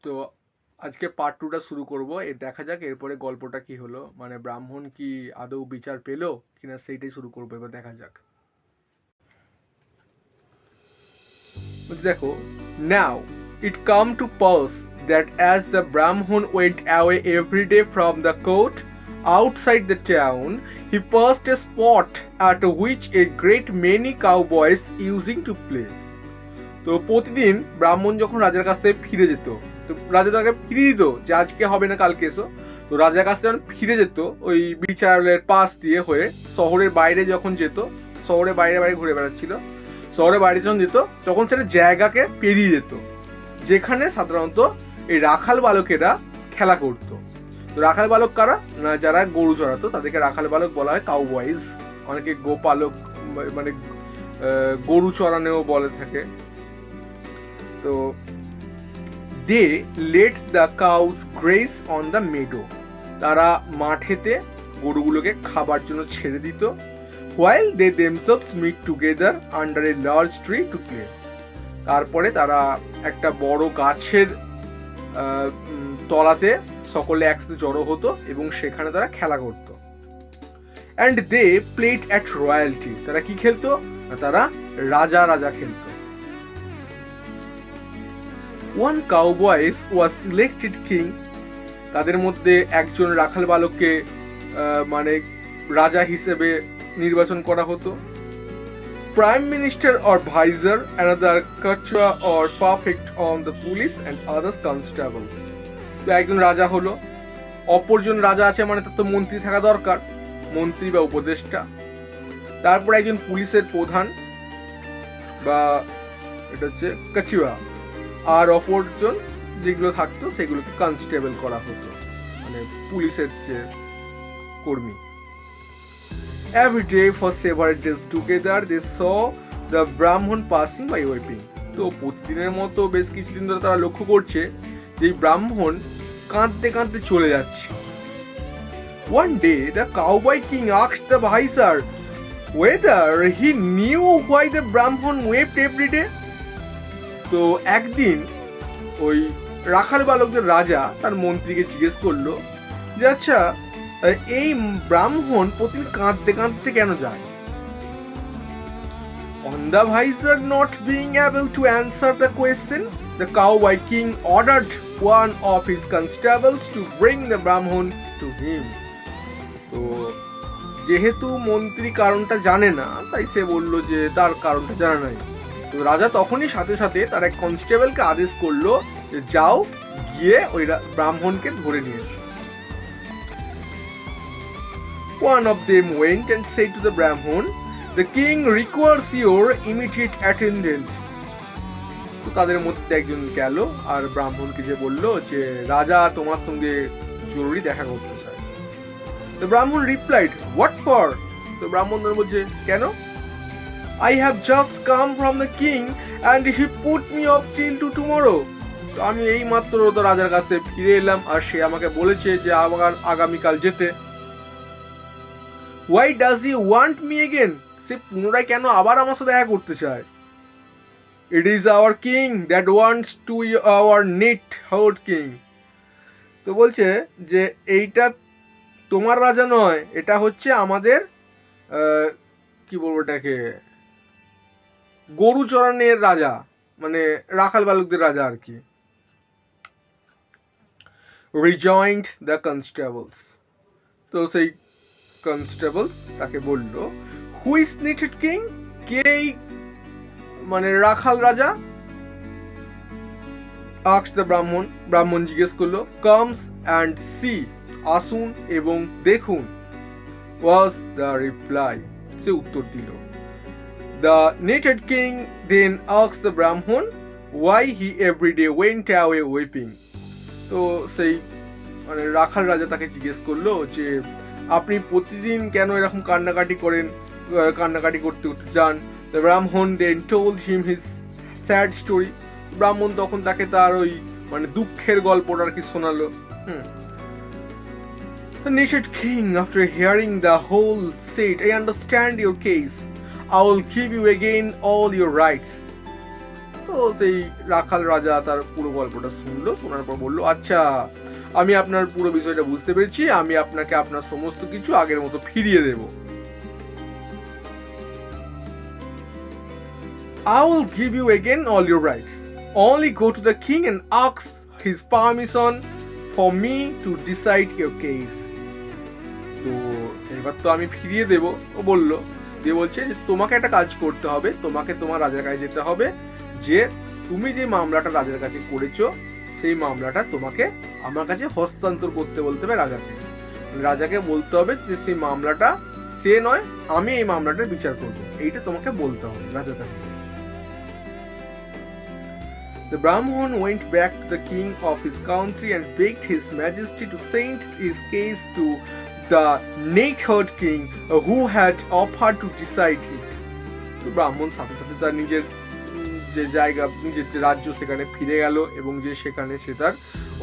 তো আজকে পার্ট 2টা শুরু করব। দেখা যাক এরপরে গল্পটা কি হলো, মানে ব্রাহ্মণ কি আদৌ বিচার পেলো কিনা সেইটাই শুরু করবো। এবার দেখা যাক। দেখো, নাও it come to pass that as the Brahman went away every day from the court outside the town, he passed a spot at which a great many cowboys using to play. তো প্রতিদিন ব্রাহ্মণ যখন রাজার কাছ থেকে ফিরে যেত, তো রাজা তাকে ফিরিয়ে দিত যে আজকে হবে না কালকে এসো। তো রাজার কাছে যখন ফিরে যেত ওই বিচারালয়ের পাশ দিয়ে হয়ে শহরের বাইরে যখন যেত, শহরের বাইরে বাইরে ঘুরে বেড়াচ্ছিল, শহরের বাইরে যখন যেত তখন সেটা জায়গাকে পেরিয়ে যেত যেখানে সাধারণত এই রাখাল বালকেরা খেলা করত। তো রাখাল বালক কারা না, যারা গরু চড়াতো তাদেরকে রাখাল বালক বলা হয় কাউবয়েজ। অনেকে গোপালক মানে গরু চড়ানেও বলে থাকে। তো they let the cows graze on the meadow, তারা মাঠেতে গরুগুলোকে খাবার জন্য ছেড়ে দিত। While they themselves meet together under a large tree to play, তারপরে তারা একটা বড় গাছের তলাতে সকলে একসাথে জড়ো হতো এবং সেখানে তারা খেলা করত। And they played at royalty, তারা কি খেলতো, তারা রাজা রাজা খেলতো। One cowboys was elected king, তাদের মধ্যে একজন রাখাল বালককে মানে রাজা হিসেবে নির্বাচন করা হতো। Prime minister or visor, another Katra or perfect on the police and others constables. তো একজন রাজা হলো, অপরজন রাজা আছে মানে তার তো মন্ত্রী থাকা দরকার, মন্ত্রী বা উপদেষ্টা। তারপর একজন পুলিশের প্রধান বা এটা হচ্ছে কাচিওয়া, আর অপরজন যেগুলো থাকতো সেগুলোকে কনস্টেবল করা হতো, মানে পুলিশের যে কর্মী। Every day for several days together they saw the Brahman passing by weeping. তো প্রতিদিনের মতো বেশ কিছুদিন ধরে তারা লক্ষ্য করছে যে ব্রাহ্মণ কাঁদতে কাঁদতে চলে যাচ্ছে। One day the cowboy king asked the vizier whether he knew why the Brahman wept every day. তো একদিন ওই রাখাল বালকদের রাজা তার মন্ত্রীকে জিজ্ঞেস করলো যে আচ্ছা এই ব্রাহ্মণ প্রতিদিন কাঁদতে কাঁদতে কেন যায়। On the vizier not being able to answer the question, the cowboy king ordered one of his constables to bring the Brahman to him. তো যেহেতু মন্ত্রী কারণটা জানে না তাই সে বললো যে তার কারণটা জানা নাই। তো রাজা তখনই সাথে সাথে তার এক কনস্টেবলকে আদেশ করলো যে যাও গিয়ে ওই ব্রাহ্মণকে ধরে নিয়ে এসো। One of them went and said to the Brahman, "The king requires your immediate attendance." তো তাদের মধ্যে একজন গেল আর ব্রাহ্মণকে যে বললো যে রাজা তোমার সঙ্গে জরুরি দেখা করতে চায়। The Brahman replied, "What for?" তো ব্রাহ্মণ বলছে কেন? "I have just come from the king and he put me off till to tomorrow." তো আমি এই মাত্র তো রাজার কাছ থেকে ফিরে এলাম আর সে আমাকে বলেছে যে আগামীকাল যেতে। Why does he want me again? সে পুনরায় কেন আবার আমার সাথে দেখা করতে চায়? It is our king that wants to our neat herd king. তো বলছে যে এইটা তোমার রাজা নয়, এটা হচ্ছে আমাদের কি বলবো এটাকে, গরু চড়ানোর রাজা, মানে রাখাল বালকদের রাজা আর কি। Rejoined the constables. তো সেই কনস্টেবল তাকে বলল, হু ইজ নিটেড কিং, কে মানে রাখাল রাজা? আস্কড দ্য ব্রাহ্মণ, ব্রাহ্মণ জিজ্ঞেস করলো। কামস অ্যান্ড সি, আসুন এবং দেখুন, ওয়াজ দ্য রিপ্লাই, সে উত্তর দিল। The knighted king then asked the Brahmin why he everyday went away weeping. তো সেই মানে রাখাল রাজা তাকে জিজ্ঞেস করলো যে আপনি প্রতিদিন কেন এরকম কান্নাকাটি করতে যান। The Brahman then told him his sad story. ব্রাহ্মণ তখন তাকে তার ওই মানে দুঃখের গল্পটা আর কি শোনালো। The native king, after hearing the whole, said, "I understand your case. I will give you again all your rights." তো সেই রাখাল রাজা তার পুরো গল্পটা শুনলো, শোনার পর বললো, আচ্ছা আমি আপনার পুরো বিষয়টা বুঝতে পেরেছি, আমি আপনাকে আপনার সমস্ত কিছু আগের মতো ফিরিয়ে দেব। I will give you again all your rights. Only go to the king and ask his permission for me to decide your case. তো এবার তো আমি ফিরিয়ে দেব, ও বললো। দিয়ে বলছে যে তোমাকে একটা কাজ করতে হবে, তোমাকে তোমার রাজার কাছে যেতে হবে, যে তুমি যে মামলাটা রাজার কাছে করেছো সেই মামলাটা তোমাকে আমার কাছে হস্তান্তর করতে বলতে হবে রাজাকে। রাজাকে বলতে হবে যে সেই মামলাটা সে নয়, আমি এই মামলাটার বিচার করবো, এইটা তোমাকে বলতে হবে রাজার কাছে। The Brahmin went back to the king of his country and begged his majesty to send his case to the neatherd king who had offered to decide it. তো ব্রাহ্মণ সাথে সাথে তার নিজের যে জায়গা, নিজের যে রাজ্য সেখানে ফিরে গেল এবং যে সেখানে সে তার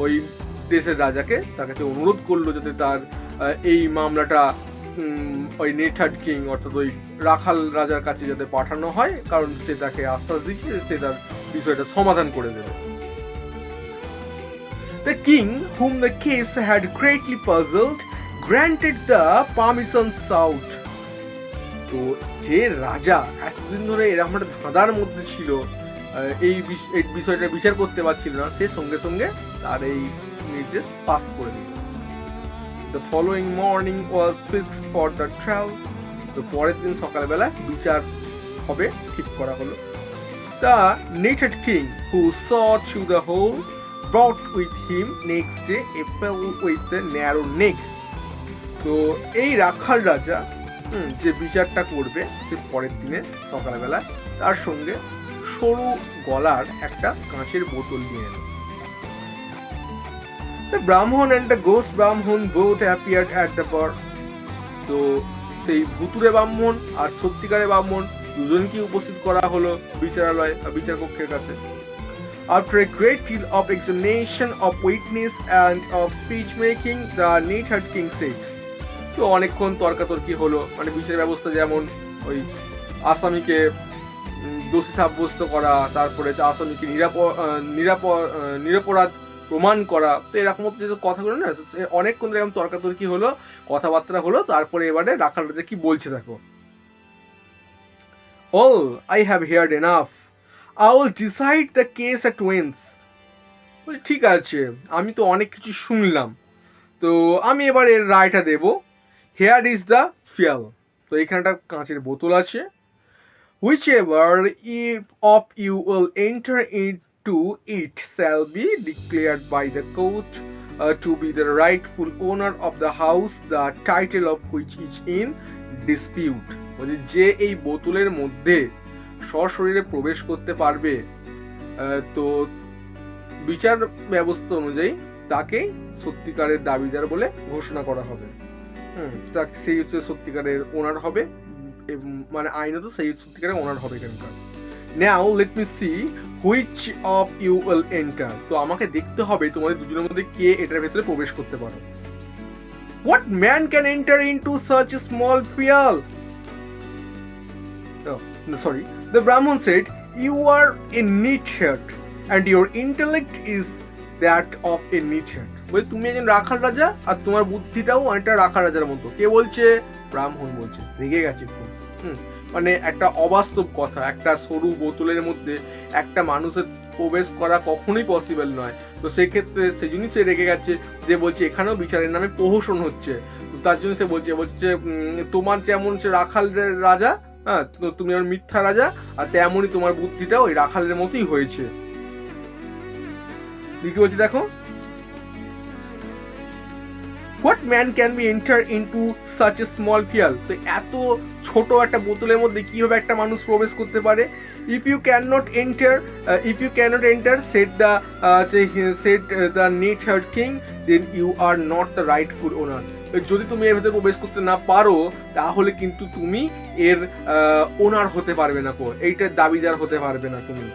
ওই দেশের রাজাকে তার কাছে অনুরোধ করলো যাতে তার এই মামলাটা ওই নেথার্ড কিং অর্থাৎ ওই রাখাল রাজার কাছে যাতে পাঠানো হয়, কারণ সে তাকে আশ্বাস দিচ্ছে যে সে তার বিষয়টা সমাধান করে দেবে। The king, whom the case had greatly puzzled, granted the permission sought. তো যে রাজা এতদিন ধরে এরকম একটা ধাঁধার মধ্যে ছিল, এই বিষয়টা বিচার করতে পারছিল না, সে সঙ্গে সঙ্গে তার এই নির্দেশ পাস করে দিল। The following morning was fixed for the trial. তো পরের দিন সকালবেলা বিচার হবে ঠিক করা হলো। The naked king who saw through the hole brought with him next day a pebble with a narrow neck. তো এই রাখাল রাজা যে বিচারটা করবে সে পরের দিনে সকালবেলা তার সঙ্গে সরু গলার একটা কাঁচের বোতল নিয়ে এলো। The Brahmin and the ghost Brahmin both appeared at the bar. তো সেই ভুতুরে ব্রাহ্মণ আর সত্যিকারের ব্রাহ্মণ দুজনকে উপস্থিত করা হলো বিচারালয় বিচার কক্ষের কাছে। After a great deal of examination of witness and of speech making, the neatherd king said. তো অনেকক্ষণ তর্কাতর্কি হলো, মানে বিচার ব্যবস্থা যেমন ওই আসামিকে দোষী সাব্যস্ত করা, তারপরে আসামিকে নিরপরাধ প্রমাণ করা, তো এরকম যে কথাগুলো না অনেকক্ষণ এরকম তর্কাতর্কি হলো, কথাবার্তা হলো, তারপরে এবারে রাখাল রাজা কি বলছে দেখো। All I have heard enough. I will decide the case at once. ঠিক আছে, আমি তো অনেক কিছু শুনলাম, তো আমি এবার এর রায়টা দেব। Here is the phial. তো এখানে একটা কাঁচের বোতল আছে। Whichever of you will enter into it shall be declared by the court to be the rightful owner of the house, the title of which is in dispute. যে এই বোতলের মধ্যে সশরীরে প্রবেশ করতে পারবে, তো বিচার ব্যবস্থা অনুযায়ী তাকে সত্যিকারের দাবিদার বলে ঘোষণা করা হবে। সেই হচ্ছে সত্যিকারের ওনার হবে, মানে আইনত সেই সত্যিকারের ওনার হবে এখানকার। Now let me see which of you will enter. তো আমাকে দেখতে হবে তোমাদের দুজনের মধ্যে কে এটার ভেতরে প্রবেশ করতে পারো। What man can enter into such a small phial? Sorry, the Brahmin said, you are a neatherd and your intellect is that of a neatherd. বলে তুমি একজন রাখাল রাজা আর তোমার বুদ্ধিটাও অনেকটা রাখাল রাজার মতো। কে বলছে? ব্রাহ্মণ বলছে। রেগে গেছে খুব। মানে একটা অবাস্তব কথা, একটা সরু বোতলের মধ্যে একটা মানুষের প্রবেশ করা কখনোই পসিবল নয়। তো সেক্ষেত্রে সেই জন্যই সে রেগে গেছে, যে বলছে এখানেও বিচারের নামে প্রহসন হচ্ছে। তো তার জন্য সে বলছে তোমার যেমন সে রাখালের রাজা, হ্যাঁ, তুমি যেমন মিথ্যা রাজা, আর তেমনই তোমার বুদ্ধিটা ওই রাখালের মতোই হয়েছে। কি বলছি দেখো, What man can be enter into such a small phial? তো এত ছোট একটা বোতলের মধ্যে কিভাবে একটা মানুষ প্রবেশ করতে পারে? If you cannot enter, said the neatherd king, then you are not the rightful owner. যদি তুমি এর ভেতরে প্রবেশ করতে না পারো, তাহলে কিন্তু তুমি এর ওনার হতে পারবে না, এইটার দাবিদার হতে পারবে না তুমি।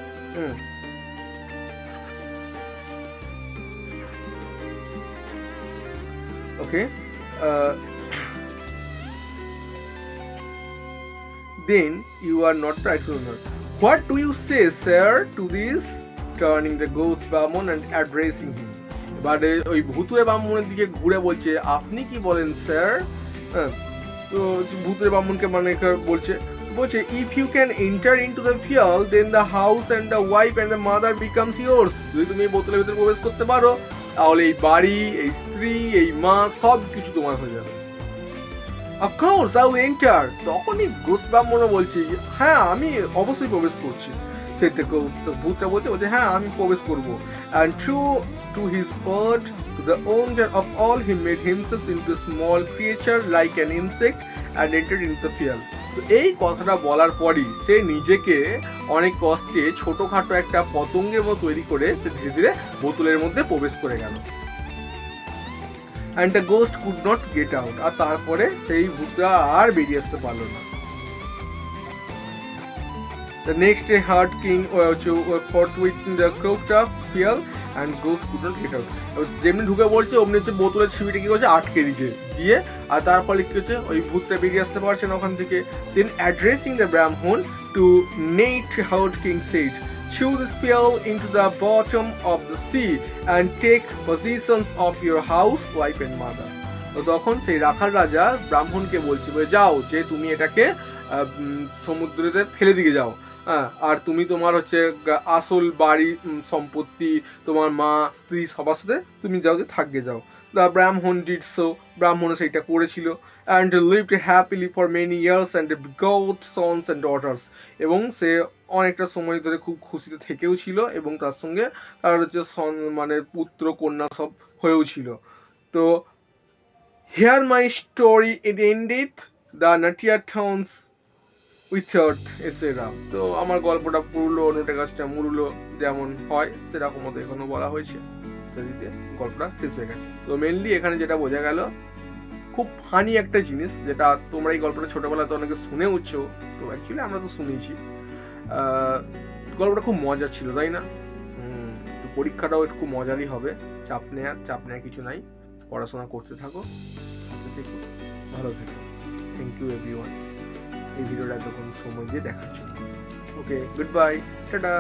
Okay, then you are not rightful owner. What do you say sir to this, turning the ghost Brahmin and addressing him. এবারে ওই ভুতুরে ব্রাহ্মণের দিকে ঘুরে বলছে আপনি কি বলেন স্যার। হ্যাঁ, তো ভুতুরে ব্রাহ্মণকে মানে বলছে if you can enter into the field then the house and the wife and the mother becomes yours. যদি তুমি এই বোতলের ভিতরে প্রবেশ করতে পারো তাহলে এই বাড়ি, এই স্ত্রী, এই মা সব কিছু তোমার হয়ে যাবে। Of course I will enter. তখনই গোস্ট ব্রাহ্মণও বলছে হ্যাঁ আমি অবশ্যই প্রবেশ করছি। সেটা ভূতটা বলছে হ্যাঁ আমি প্রবেশ করবো। And true to his word to the owner of all he made himself into a small creature like an insect and entered into the field. তো এই কথাটা বলার পরই সে নিজেকে অনেক কষ্টে ছোটখাটো একটা পতঙ্গের মতো তৈরি করে সে ধীরে ধীরে বোতলের মধ্যে প্রবেশ করে গেল। and the ghost could not get out. আর তারপরে সেই ভূতটা আর বেরিয়ে আসতে পারলো না। The next day Hard King fought with the crooked up field and ghost could not get out. যেমনি ঢুকে পড়ছে অমনি হচ্ছে বোতলের ছিপিটা কি করছে আটকে দিয়েছে দিয়ে, আর তারপরে কি হচ্ছে ওই ভূতটা বেরিয়ে আসতে পারছে না ওখান থেকে। Then addressing the Brahmin to Nate, Hard King said, chew the spell into the bottom of the sea and take possessions of your house, wife and mother. তো তখন সেই রাখাল রাজা ব্রাহ্মণকে বলছে যাও যে তুমি এটাকে সমুদ্রেতে ফেলে দিয়ে যাও। হ্যাঁ, আর তুমি তোমার হচ্ছে আসল বাড়ি সম্পত্তি তোমার মা স্ত্রী সবার সাথে তুমি যাও যে থাকবে যাও। দ্য ব্রাহ্মণ ডিড সো, ব্রাহ্মণ সেইটা করেছিল। And lived happily for many years and got sons and daughters. এবং সে অনেকটা সময় ধরে খুব খুশিতে থেকেও ছিল এবং তার সঙ্গে তার হচ্ছে মানে পুত্র কন্যা সব হয়েও ছিল। তো here my story it ended, the নাটিয়া টাউন্স উইথার্ড এসেরা। তো আমার গল্পটা পুরুলো নোটে গাছটা মুরুলো যেমন হয় সেরকম মতো এখনো বলা হয়েছে, গল্পটা শেষ হয়ে গেছে। তো মেনলি এখানে যেটা বোঝা গেল খুব ফানি একটা জিনিস, যেটা তোমরা এই গল্পটা ছোটবেলাতে অনেকে শুনেওছো, তো অ্যাকচুয়ালি আমরা তো শুনেছি। গল্পটা খুব মজার ছিল তাই না? তো পরীক্ষাটাও একটু মজারই হবে, চাপ নেওয়ার কিছু নাই। পড়াশোনা করতে থাকো, ভালো থেকো। থ্যাংক ইউ এভরিওয়ান এই ভিডিওটা এতক্ষণ সময় দিয়ে দেখার জন্য। ওকে, গুড বাই, টাটা।